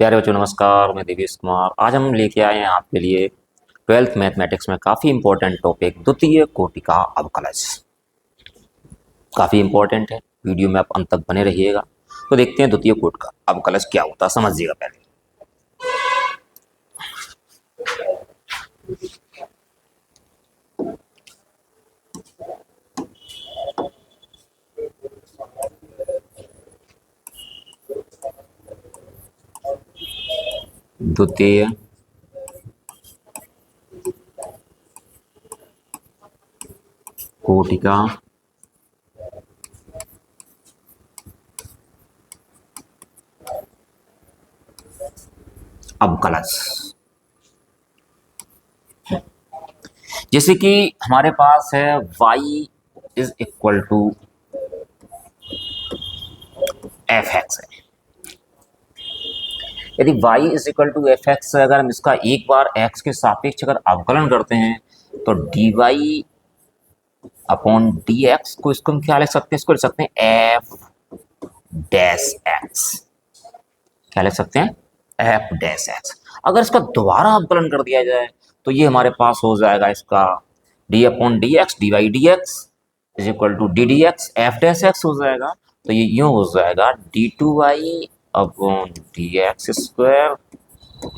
प्यारे बच्चों नमस्कार। मैं देवेश कुमार। आज हम लेके आए हैं आपके लिए 12th मैथमेटिक्स में काफ़ी इंपॉर्टेंट टॉपिक द्वितीय कोटि का अवकलज। काफ़ी इंपॉर्टेंट है, वीडियो में आप अंत तक बने रहिएगा। तो देखते हैं द्वितीय कोटि का अवकलज क्या होता है, समझिएगा पहले। द्वितीय कोटि का अवकलज। जैसे कि हमारे पास है y is equal to f x है। यदि y is equal to f x है, अगर हम इसका एक बार x के सापेक्ष अगर अवकलन करते हैं तो dy अपॉन डी एक्स को, इसको हम क्या लिख सकते हैं, इसको लिख सकते हैं एफ डैश एक्स। क्या लिख सकते हैं, एफ डैश एक्स। अगर इसका दोबारा अवकलन कर दिया जाए तो ये हमारे पास हो जाएगा इसका d upon d x d y d x is equal to d d x f dash x हो जाएगा। तो ये यूं हो जाएगा d two y upon d x square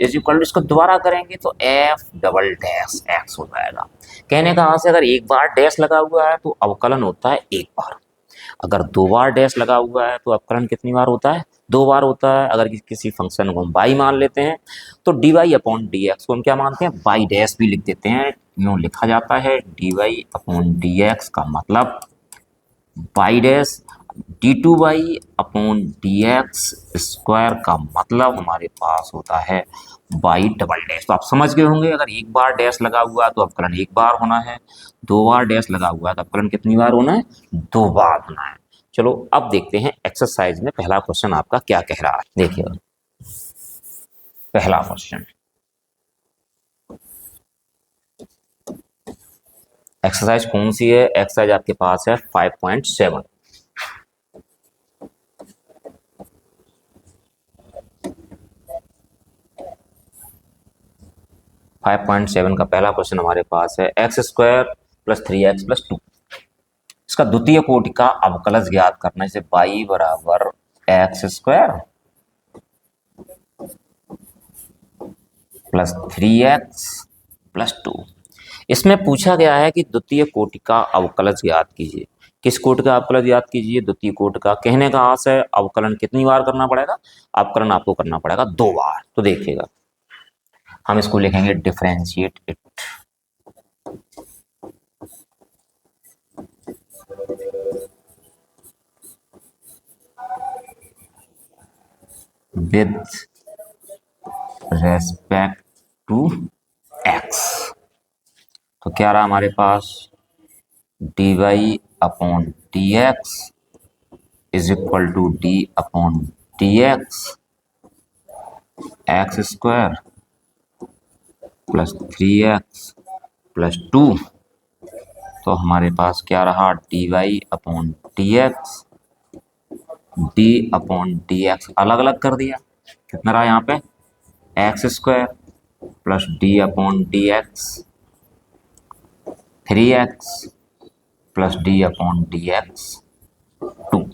is equal to, इसको दोबारा करेंगे तो एफ डबल डैश एक्स हो जाएगा। कहने का से अगर एक बार डैश लगा हुआ है तो अवकलन होता है एक बार, अगर दो बार डैश लगा हुआ है तो अवकलन कितनी बार होता है, दो बार होता है। अगर किसी फंक्शन को हम बाई मान लेते हैं तो d y upon d x को हम क्या मानते हैं, बाई डैश भी लिख देते हैं। यूँ लिखा जाता है d y upon d x का मतलब y dash, d two y upon d x square का मतलब हमारे पास होता है बाई डबल डैश। तो आप समझ गए होंगे, अगर एक बार डैश लगा हुआ है तो अवकलन एक बार होना है, दो बार डैश लगा हुआ है तो अवकलन कितनी बार होना है, दो बार होना है। चलो अब देखते हैं एक्सरसाइज में पहला क्वेश्चन आपका क्या कह रहा है। देखिए पहला क्वेश्चन, एक्सरसाइज कौन सी है, एक्सरसाइज आपके पास है 5.7। फाइव पॉइंट सेवन का पहला क्वेश्चन हमारे पास है x square plus three x plus to, इसका द्वितीय कोटि का अवकलज ज्ञात करना है। जैसे y बराबर x square plus three x plus to. इसमें पूछा गया है कि द्वितीय कोटि का अवकलज ज्ञात कीजिए। किस कोटि का अवकलज ज्ञात कीजिए, द्वितीय कोटि का। कहने का आशय है अवकलन कितनी बार करना पड़ेगा, अवकलन आपको करना पड़ेगा दो बार। तो देखिएगा हम इसको लिखेंगे differentiate it with respect to x. तो क्या रहा हमारे पास d y upon d x is equal to d upon d x x square plus three x plus two. तो हमारे पास क्या रहा d y upon d x, d upon d x अलग अलग कर दिया, कितना रहा यहाँ पे x square plus d upon d x three x plus d upon d x to.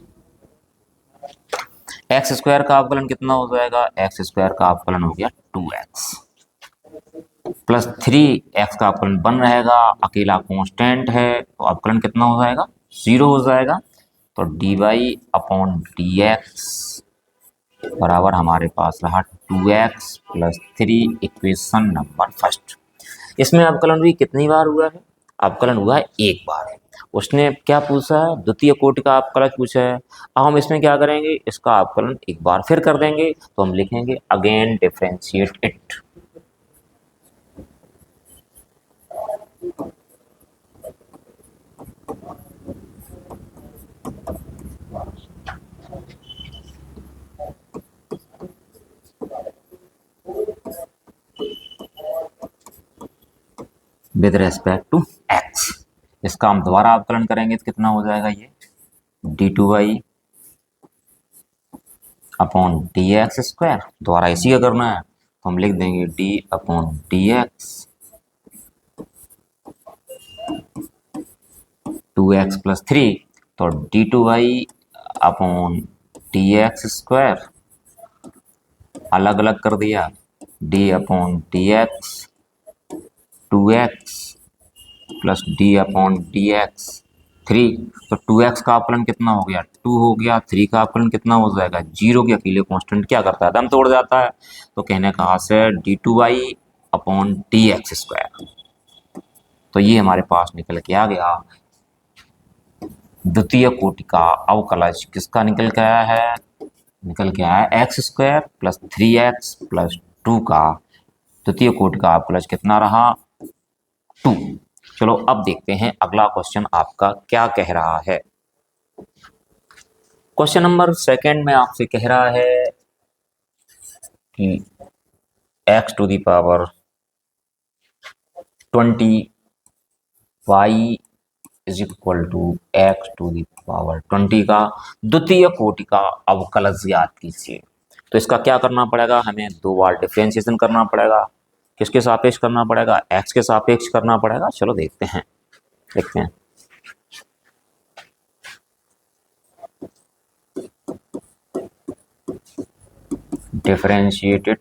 X square का अवकलन कितना हो जाएगा, एक्स स्क्वायर का अवकलन हो गया two x plus three x का अवकलन बन रहेगा, अकेला कांस्टेंट है तो अवकलन कितना हो जाएगा, जीरो हो जाएगा। तो d y upon d x बराबर हमारे पास रहा two x plus three, equation number first. इसमें अवकलन भी कितनी बार हुआ है, अवकलन हुआ है एक बार। उसने क्या पूछा है, द्वितीय कोटि का अवकलज पूछा है। अब हम इसमें क्या करेंगे, इसका अवकलन एक बार फिर कर देंगे। तो हम लिखेंगे again differentiate it. With respect to x. इसका हम दोबारा अवकलन करेंगे तो कितना हो जाएगा, ये d two y upon d x square, दोबारा इसी का करना है तो हम लिख देंगे D upon d x 2x+3, तो d2y upon d x square अलग अलग कर दिया, D upon d x 2x plus d upon d x 3। तो 2x का अपलन कितना हो गया 2 हो गया, 3 का अपलन कितना हो जाएगा 0 के अकेले कांस्टेंट क्या करता है दम तोड़ जाता है। तो कहने का आंसर है d2y upon d x square. तो ये हमारे पास निकल के आ गया द्वितीय कोटि का अवकलज किसका निकल के आया है, निकल के आया x square plus 3x plus 2 का द्वितीय कोटि का अवकलज कितना रहा 2। चलो अब देखते हैं अगला क्वेश्चन आपका क्या कह रहा है। क्वेश्चन नंबर सेकंड में आपसे कह रहा है कि x to the power 20 y is equal to x to the power 20 का द्वितीय कोटि का अवकलज ज्ञात कीजिए। तो इसका क्या करना पड़ेगा, हमें 2 बार डिफरेंशिएशन करना पड़ेगा। किसके सापेक्ष करना पड़ेगा, x के सापेक्ष करना पड़ेगा। चलो देखते हैं differentiated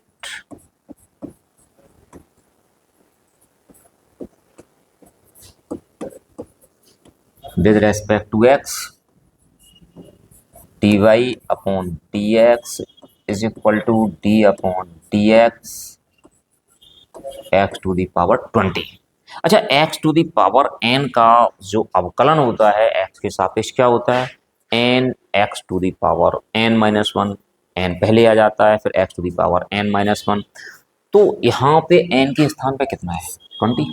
with respect to x dy upon dx is equal to d upon dx x to the power 20। अच्छा, x to the power n का जो अवकलन होता है x के सापेक्ष क्या होता है n x to the power n-1, n पहले आ जाता है फिर x to the power n-1। तो यहाँ पे n के स्थान पे कितना है 20,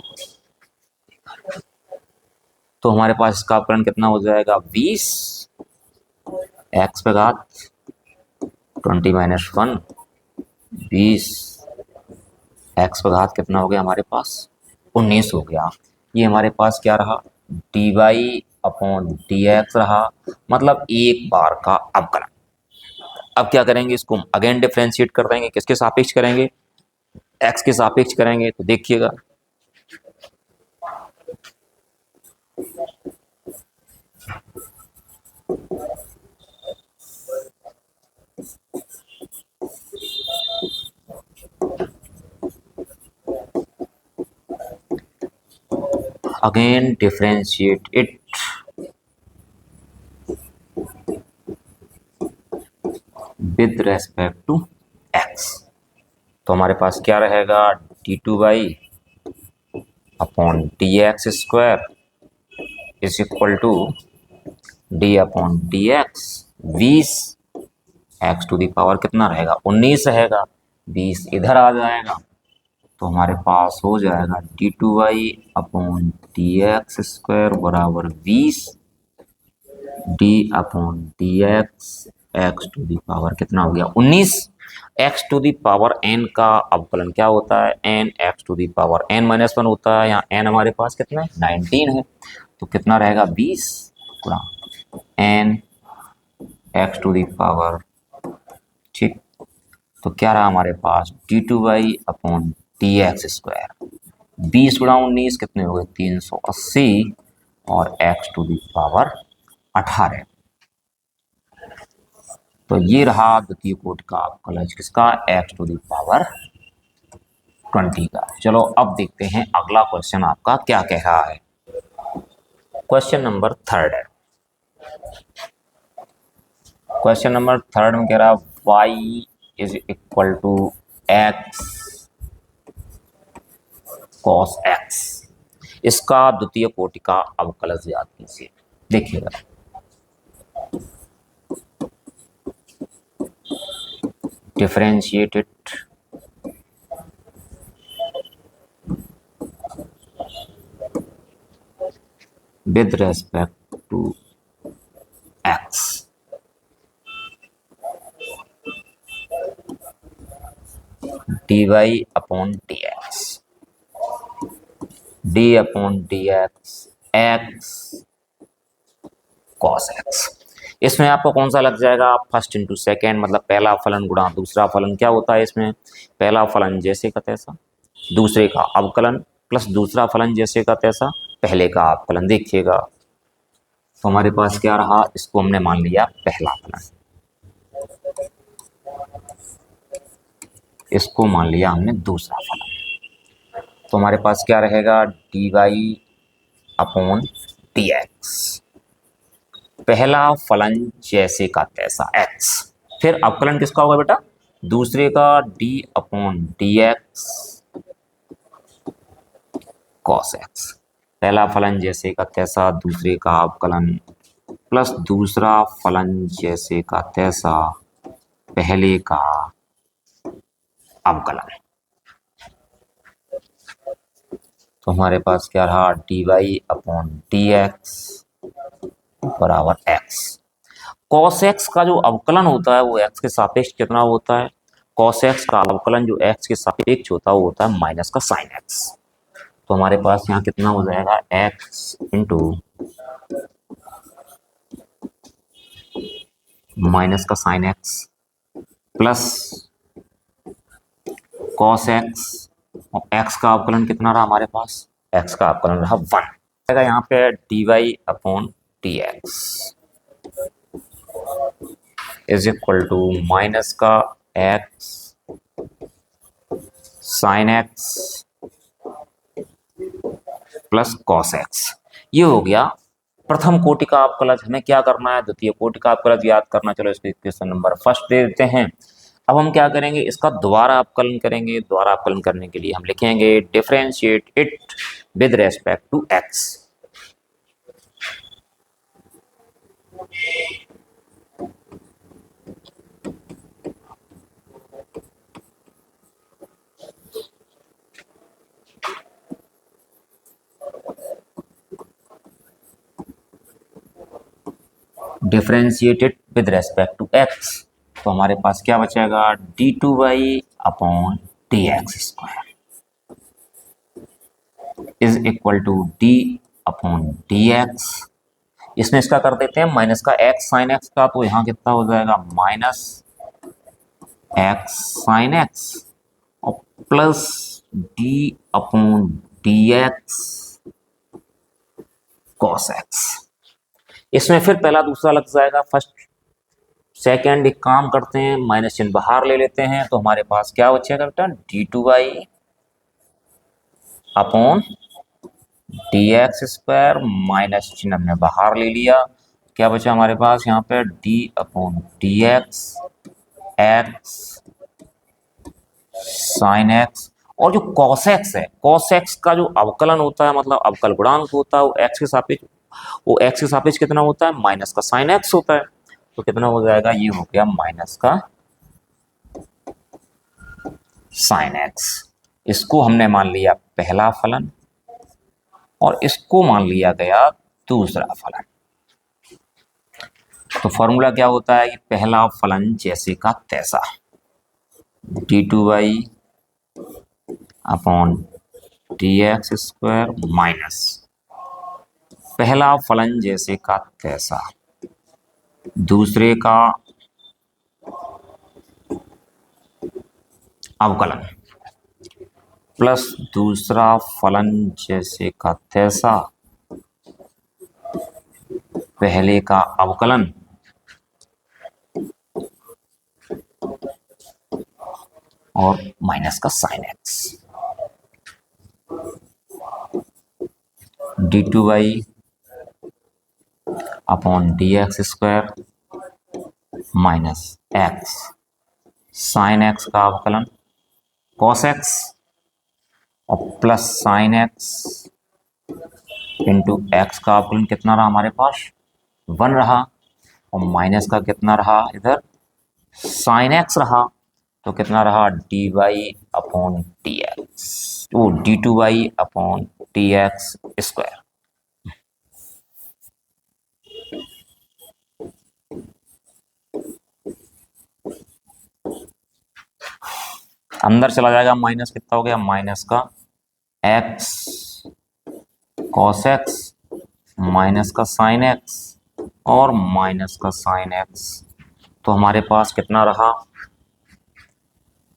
तो हमारे पास इसका अपकरण कितना हो जाएगा 20 x पे घात 20-1 20 x पे घात कितना हो गया हमारे पास 19 हो गया। ये हमारे पास क्या रहा dy अपॉन dx रहा, मतलब एक बार का अवकलन। अब क्या करेंगे, इसको अगेन डिफरेंशिएट कर देंगे। किसके सापेक्ष करेंगे, x के सापेक्ष करेंगे। तो देखिएगा again differentiate it with respect to x। तो हमारे पास क्या रहेगा d2y upon d x square is equal to d upon d x 20 x to the power कितना रहेगा 19 रहेगा, 20 इधर आ जाएगा तो हमारे पास हो जाएगा d2y upon d x square बराबर 20 d upon d x x to the power कितना हो गया 19। X to the power n का अवकलन क्या होता है n x to the power n-1 होता है। यहाँ n हमारे पास कितना है 19 है, तो कितना रहेगा 20 गुणा n x to the power, ठीक। तो क्या रहा हमारे पास d2y upon d x square 20 गुणा 19 कितने हो गए 380 और x टू दी पावर 18। तो ये रहा द्वितीय कोटि का अवकलज किसका x टू दी पावर 20 का। चलो अब देखते हैं अगला क्वेश्चन आपका क्या कह रहा है। क्वेश्चन नंबर थर्ड है। क्वेश्चन नंबर थर्ड में कह रहा है y is equal to x cos x, इसका द्वितीय कोटि का अवकलज याद कीजिए। देखिएगा differentiate it with respect to x। dy upon dx d upon dx x cos x। इसमें आपको कौन सा लग जाएगा, फर्स्ट इंटू सेकेंड, मतलब पहला फलन गुणा दूसरा फलन। क्या होता है इसमें, पहला फलन जैसे का तैसा, दूसरे का अवकलन, प्लस दूसरा फलन जैसे का तैसा, पहले का अवकलन। देखिएगा तो हमारे पास क्या रहा, इसको हमने मान लिया पहला फलन, इसको मान लिया हमने दूसरा फलन। तो हमारे पास क्या रहेगा, d y upon d x, पहला फलन जैसे का तैसा एक्स, फिर अवकलन किसका होगा बेटा, दूसरे का D upon d x cos x, पहला फलन जैसे का तैसा, दूसरे का अवकलन, प्लस दूसरा फलन जैसे का तैसा, पहले का अवकलन। तो हमारे पास क्या रहा, d y upon d x बराबर एक्स। कॉस एक्स का जो अवकलन होता है वो एक्स के सापेक्ष कितना होता है, कॉस एक्स का अवकलन जो एक्स के सापेक्ष होता है वो होता है माइनस का साइन एक्स। तो हमारे पास यहाँ कितना हो जाएगा, एक्स इंटू माइनस का sine x plus cos x, और एक्स का अवकलन कितना रहा हमारे पास, एक्स का अवकलन रहा 1। यहाँ पे d y upon d x is equal to minus का x sine x plus cos x. ये हो गया प्रथम कोटि का अवकलज। हमें क्या करना है, द्वितीय कोटि का अवकलज याद करना। चलो इसके क्वेश्चन नंबर फर्स्ट दे देते हैं। अब हम क्या करेंगे, इसका दोबारा अवकलन करेंगे। दोबारा अवकलन करने के लिए हम लिखेंगे differentiate it with respect to x. Differentiated with respect to x, तो हमारे पास क्या बचेगा, d two y upon d x square is equal to d upon d x. इसमें इसका कर देते हैं माइनस का एक्स साइन एक्स का, तो यहाँ कितना हो जाएगा, माइनस एक्स साइन एक्स और plus d upon d x cos x. इसमें फिर पहला दूसरा लग जाएगा, फर्स्ट सेकेंड। एक काम करते हैं, माइनस चिन्ह बाहर ले लेते हैं, तो हमारे पास क्या बचेगा बेटा, d two y upon d x square, minus चिन्ह हमने बाहर ले लिया, क्या बचा हमारे पास यहाँ पे, D upon d x x sine x. और जो कॉस एक्स है, कॉस एक्स का जो अवकलन होता है, मतलब अवकल गुणांक होता है, वो एक्स के सापेक्ष, वो एक्स के सापेक्ष कितना होता है, माइनस का साइन एक्स होता है। तो कितना हो जाएगा, ये हो गया माइनस का साइन एक्स। इसको हमने मान लिया पहला फलन और इसको मान लिया गया दूसरा फलन। तो फॉर्मूला क्या होता है, पहला फलन जैसे का तैसा, d two y upon d x square minus पहला फलन जैसे का तैसा, दूसरे का अवकलन, प्लस दूसरा फलन जैसे का तैसा, पहले का अवकलन, और माइनस का sine x. D two y upon d x square minus x sine x का अवकलन कॉस एक्स और plus sine x into x का अवकलन कितना रहा हमारे पास, 1 रहा, और माइनस का कितना रहा इधर, साइन एक्स रहा। तो कितना रहा, d y upon d x, वो d two y upon d x square. अंदर चला जाएगा माइनस, कितना हो गया, माइनस का एक्स कॉस एक्स माइनस का साइन एक्स और माइनस का साइन एक्स। तो हमारे पास कितना रहा,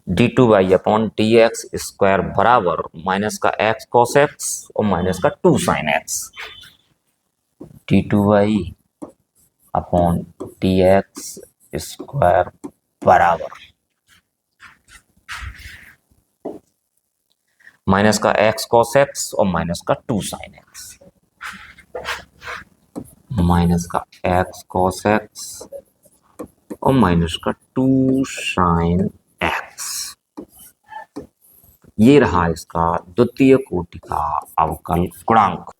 d2y/dx² बराबर माइनस का x cos x और माइनस का 2 sin x। d2y/dx² बराबर माइनस का x cos x और माइनस का 2 sin x। माइनस का x cos x और माइनस का 2 sin x। ये रहा इसका द्वितीय कोटि का अवकल गुणांक।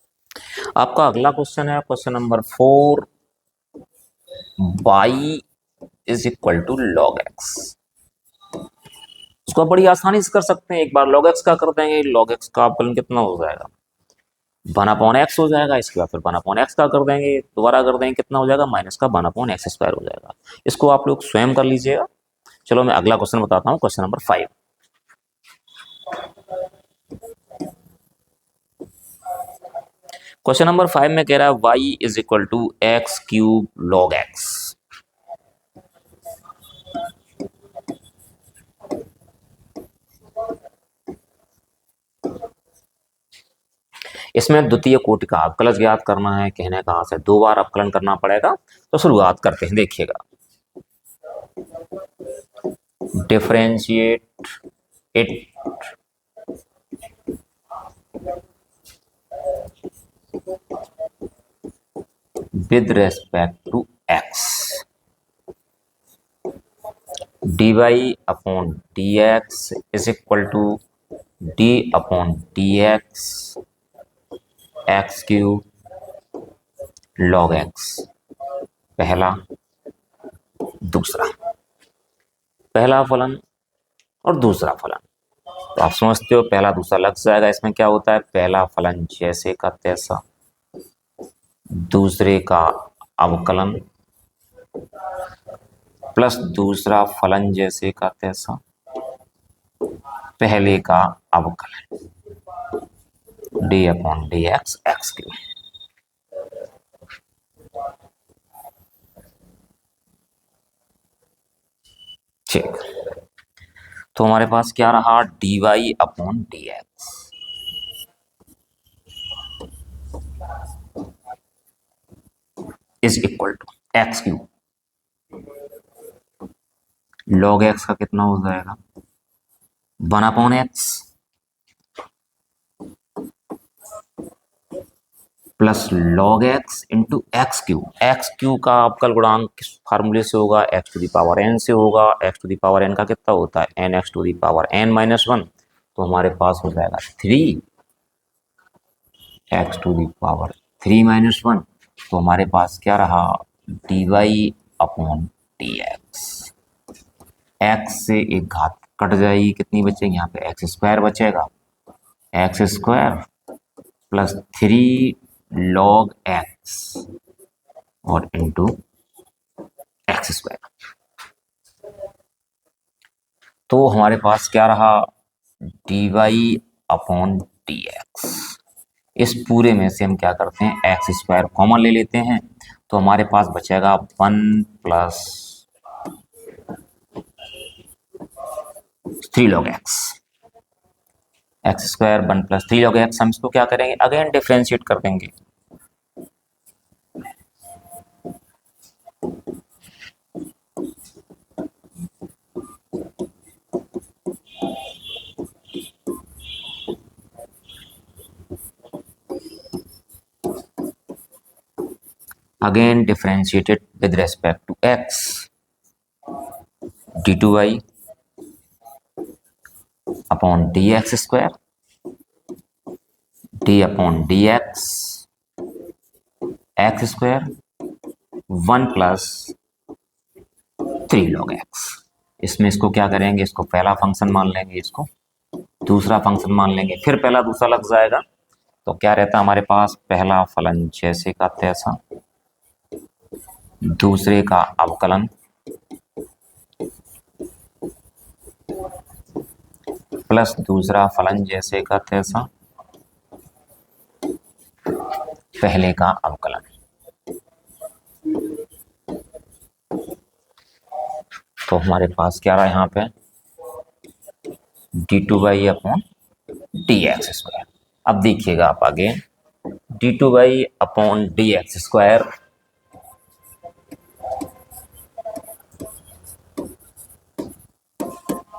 आपका अगला क्वेश्चन है question number 4, y = log x। उसको बड़ी आसानी से कर सकते हैं, एक बार log x का कर देंगे, log x का अवकलन कितना हो जाएगा, 1/x हो जाएगा। इसके बाद फिर 1/x का कर देंगे, दोबारा कर देंगे, कितना हो जाएगा, माइनस का 1/x² हो जाएगा। इसको आप लोग स्वयं कर लीजिएगा। चलो मैं अगला क्वेश्चन बताता हूँ, क्वेश्चन नंबर 5। क्वेश्चन नंबर 5 में कह रहा है y = x³ log x। इसमें द्वितीय कोटि का अवकलज ज्ञात करना है। कहने कहाँ से 2 बार अवकलन करना पड़ेगा। तो शुरुआत करते हैं, देखिएगा। Differentiate it with respect to x। dy/dx = d/dx x³ log x। पहला, दूसरा, पहला फलन और दूसरा फलन। तो आप समझते हो पहला दूसरा लग जाएगा। इसमें क्या होता है, पहला फलन जैसे का तैसा, दूसरे का अवकलन प्लस दूसरा फलन जैसे का तैसा, पहले का अवकलन d/dx x³। ठीक, तो हमारे पास क्या रहा, dy/dx = x³ log x का कितना हो जाएगा, 1/x plus log x into x³। x³ का अवकल गुणांक किस फार्मूले से होगा, x⁴n से होगा। x⁴n का कितना होता है, nx⁴n-1। तो हमारे पास हो जाएगा 3x⁴ 1। तो हमारे पास क्या रहा, dy/dx। x से एक घात कट जाएगी, कितनी बचेगी, यहाँ पे x² बचेगा, x² प्लस 3 log x और इंटू x²। तो हमारे पास क्या रहा, dy/dx। इस पूरे में से हम क्या करते हैं, x² कॉमन ले लेते हैं। तो हमारे पास बचेगा 1 plus 3 log x। x² 1 plus 3 log x। हम इसको क्या करेंगे, अगेन डिफरेंशिएट कर देंगे। Again differentiated with respect to x, d2y/dx² d/dx x² 1 plus 3 log x। इसमें इसको क्या करेंगे, इसको पहला फंक्शन मान लेंगे, इसको दूसरा फंक्शन मान लेंगे, फिर पहला दूसरा लग जाएगा। तो क्या रहता है हमारे पास, पहला फलन जैसे का तैसा, दूसरे का अवकलन प्लस दूसरा फलन जैसे का तैसा, पहले का अवकलन। तो हमारे पास क्या रहा यहाँ पे d2/(dx²). अब देखिएगा आप आगे, d2/(dx²)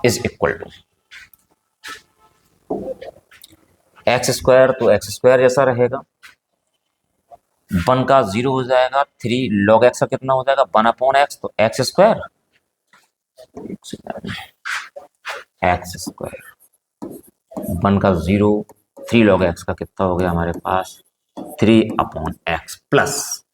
is equal to x², तो x² जैसा रहेगा, 1 का 0 हो जाएगा, 3 log x का कितना हो जाएगा 1/x, तो x², x², 1 का 0, 3 log x का कितना हो गया हमारे पास 3/x प्लस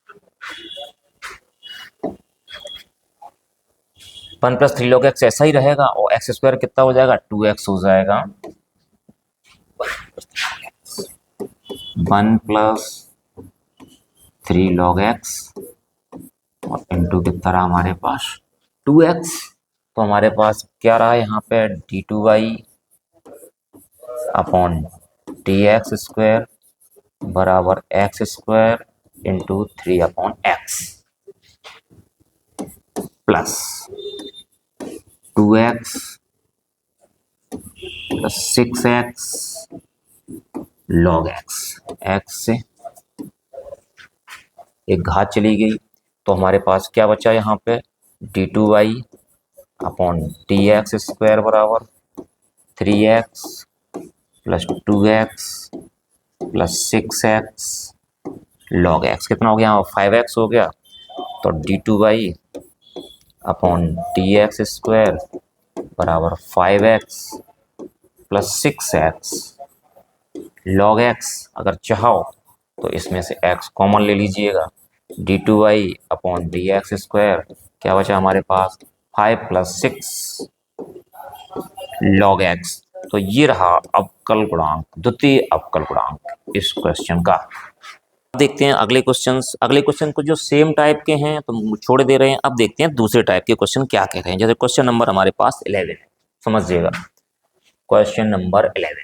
1 + 3 log x ऐसा ही रहेगा, और x² कितना हो जाएगा 2x हो जाएगा, 1 + 3 log x और इंटू कितना रहा हमारे पास 2x। तो हमारे पास क्या रहा यहाँ पे d2/(dx² बराबर x² into 3/x plus 2x plus 6x log x, x से एक घात चली गई, तो हमारे पास क्या बचा यहाँ पे d2/(dx² बराबर 3x plus 2x plus 6x log x, कितना हो गया 5x हो गया, तो d2/(dx² बराबर 5x plus 6x log x। अगर चाहो तो इसमें से x कॉमन ले लीजिएगा, d2/(dx²) क्या बचा हमारे पास 5 + 6 log x। तो ये रहा अवकल गुणांक, द्वितीय अवकल गुणांक इस क्वेश्चन का। देखते हैं अगले क्वेश्चन को जो सेम टाइप के हैं तो छोड़ दे रहे हैं। अब देखते हैं दूसरे टाइप के क्वेश्चन क्या कह रहे हैं। जैसे क्वेश्चन नंबर हमारे पास 11 है, समझिएगा क्वेश्चन नंबर 11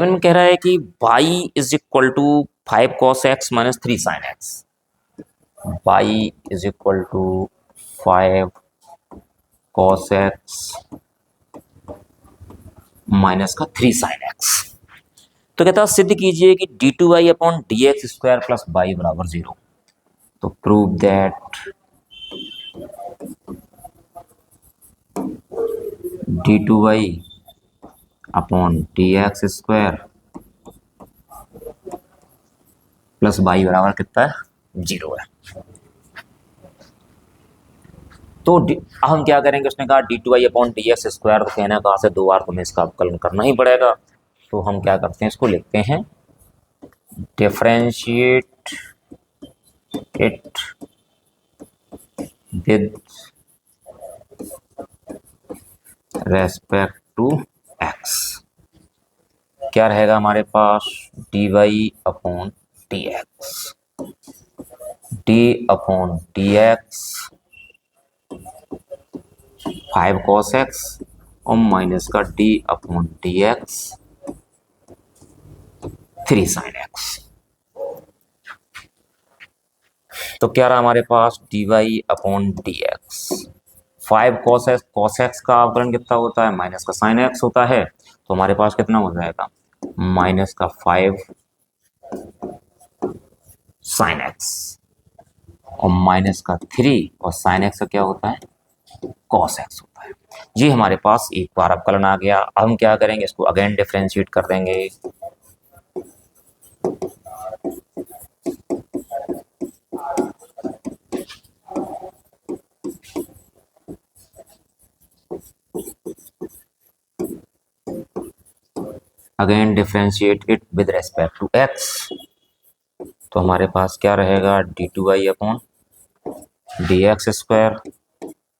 में कह रहा है कि y = 5 cos x - 3 sin x, y = 5 cos x - 3 sin x। तो कहता है सिद्ध कीजिए कि d2/(dx² + y = 0। तो प्रूव दैट d2/(dx² + y बराबर कितना है 0 है। तो हम क्या करेंगे, उसने कहा d2/(dx², तो कहना कहा से 2 बार तुम्हें इसका अवकलन करना ही पड़ेगा। तो हम क्या करते हैं, इसको लिखते हैं differentiate it with respect to x। क्या रहेगा हमारे पास dy/dx, d/dx 5 cos x और माइनस का d/dx 3 sin x। तो क्या रहा हमारे पास dy/dx 5 cos x का अवकलन कितना होता है माइनस का sin x होता है, तो हमारे पास कितना हो जाएगा माइनस का 5 sin x और माइनस का 3 और sin x का क्या होता है cos x होता है। ये हमारे पास एक बार अवकलन आ गया। अब हम क्या करेंगे, इसको अगेन डिफरेंशिएट कर देंगे। Again differentiate it with respect to x। तो हमारे पास क्या रहेगा d2/(dx²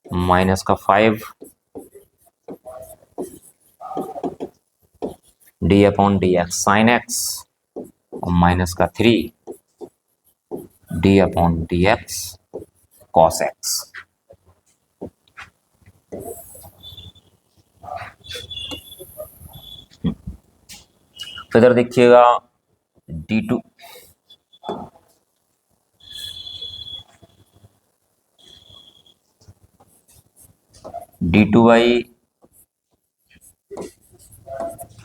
माइनस का 5 d/dx sin x और माइनस का 3 d/dx cos x। तो इधर देखिएगा d2 d2y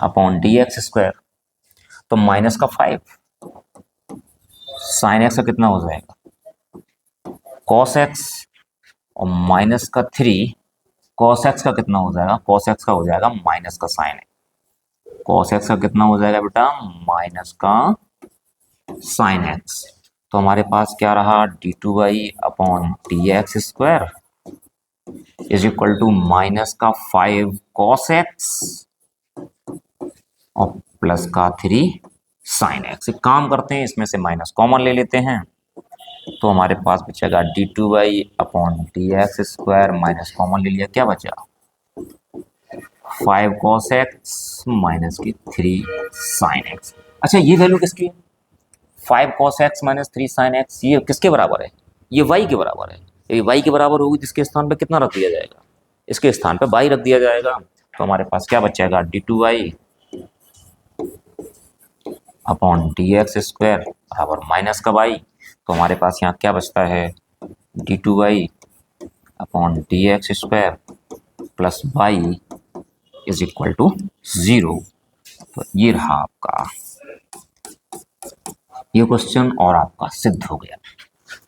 upon d x square, तो माइनस का 5 साइन एक्स का कितना हो जाएगा कॉस एक्स, और माइनस का 3 कॉस एक्स का कितना हो जाएगा, कॉस एक्स का हो जाएगा माइनस का साइन एक्स, कॉस एक्स का कितना हो जाएगा बेटा माइनस का साइन एक्स। तो हमारे पास क्या रहा d2y upon d x square is equal to minus का 5 कॉस एक्स और प्लस का 3 साइन एक्स। एक काम करते हैं, इसमें से माइनस कॉमन ले लेते हैं, तो हमारे पास बचेगा d2y upon d x square, minus common ले लिया, क्या बचा 5 कॉस एक्स माइनस की 3 साइन एक्स। अच्छा ये वैल्यू किसकी है 5 cos x minus 3 sine x, ये किसके बराबर है, ये y के बराबर है। ये y के बराबर होगी जिसके स्थान पे कितना रख दिया जाएगा, इसके स्थान पे y रख दिया जाएगा। तो हमारे पास क्या बचेगा d2y upon d x square बराबर माइनस का y। तो हमारे पास यहाँ क्या बचता है d2y upon d x square plus y is equal to 0। तो ये रहा आपका ये क्वेश्चन और आपका सिद्ध हो गया।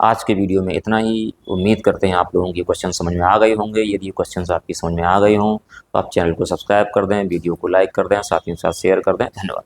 आज के वीडियो में इतना ही। उम्मीद करते हैं आप लोगों के क्वेश्चन समझ में आ गए होंगे। यदि ये क्वेश्चंस आपकी समझ में आ गए हों तो आप चैनल को सब्सक्राइब कर दें, वीडियो को लाइक कर दें, साथ ही साथ शेयर कर दें। धन्यवाद।